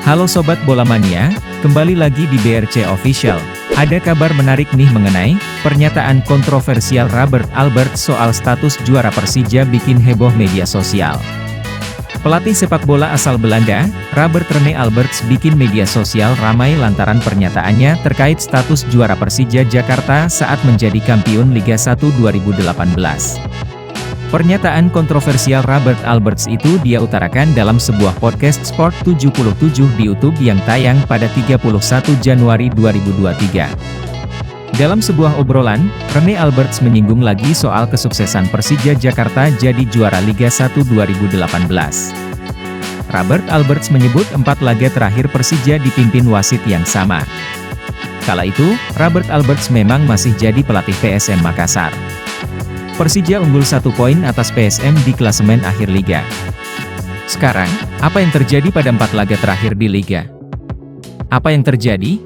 Halo Sobat Bola Mania, kembali lagi di BRC Official. Ada kabar menarik nih mengenai pernyataan kontroversial Robert Alberts soal status juara Persija bikin heboh media sosial. Pelatih sepak bola asal Belanda, Robert Rene Alberts bikin media sosial ramai lantaran pernyataannya terkait status juara Persija Jakarta saat menjadi kampiun Liga 1 2018. Pernyataan kontroversial Robert Alberts itu dia utarakan dalam sebuah podcast Sport 77 di YouTube yang tayang pada 31 Januari 2023. Dalam sebuah obrolan, Rene Alberts menyinggung lagi soal kesuksesan Persija Jakarta jadi juara Liga 1 2018. Robert Alberts menyebut 4 laga terakhir Persija dipimpin wasit yang sama. Kala itu, Robert Alberts memang masih jadi pelatih PSM Makassar. Persija unggul 1 poin atas PSM di klasemen akhir Liga. Sekarang, apa yang terjadi pada 4 laga terakhir di Liga? Apa yang terjadi?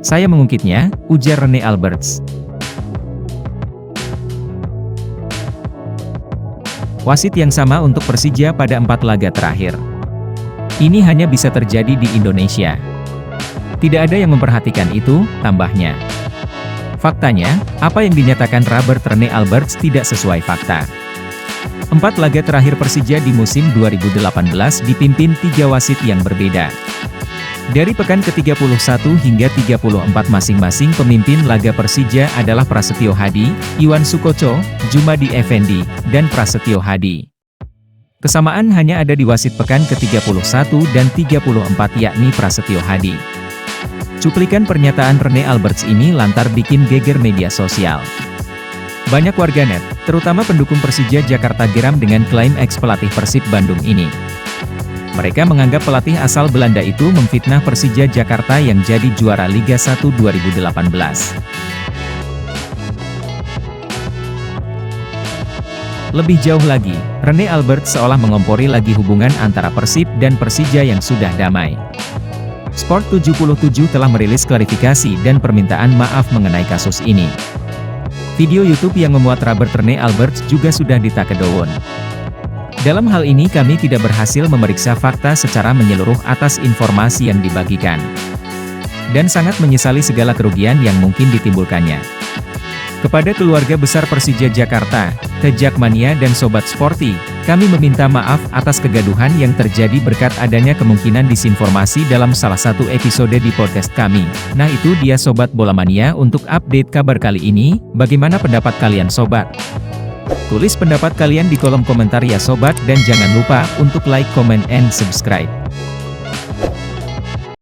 Saya mengungkitnya, ujar Rene Alberts. Wasit yang sama untuk Persija pada 4 laga terakhir. Ini hanya bisa terjadi di Indonesia. Tidak ada yang memperhatikan itu, tambahnya. Faktanya, apa yang dinyatakan Robert Rene Alberts tidak sesuai fakta. 4 laga terakhir Persija di musim 2018 dipimpin 3 wasit yang berbeda. Dari pekan ke-31 hingga 34 masing-masing pemimpin laga Persija adalah Prasetyo Hadi, Iwan Sukoco, Jumadi Effendi, dan Prasetyo Hadi. Kesamaan hanya ada di wasit pekan ke-31 dan 34 yakni Prasetyo Hadi. Cuplikan pernyataan Rene Alberts ini lantar bikin geger media sosial. Banyak warganet, terutama pendukung Persija Jakarta geram dengan klaim ex-pelatih Persib Bandung ini. Mereka menganggap pelatih asal Belanda itu memfitnah Persija Jakarta yang jadi juara Liga 1 2018. Lebih jauh lagi, Rene Alberts seolah mengompori lagi hubungan antara Persib dan Persija yang sudah damai. Sport 77 telah merilis klarifikasi dan permintaan maaf mengenai kasus ini. Video YouTube yang memuat Robert Rene Alberts juga sudah ditakedowon. Dalam hal ini kami tidak berhasil memeriksa fakta secara menyeluruh atas informasi yang dibagikan. Dan sangat menyesali segala kerugian yang mungkin ditimbulkannya. Kepada keluarga besar Persija Jakarta, Jakmania dan Sobat Sporty, kami meminta maaf atas kegaduhan yang terjadi berkat adanya kemungkinan disinformasi dalam salah satu episode di podcast kami. Nah itu dia Sobat Bola Mania untuk update kabar kali ini, bagaimana pendapat kalian Sobat? Tulis pendapat kalian di kolom komentar ya Sobat dan jangan lupa untuk like, comment, and subscribe.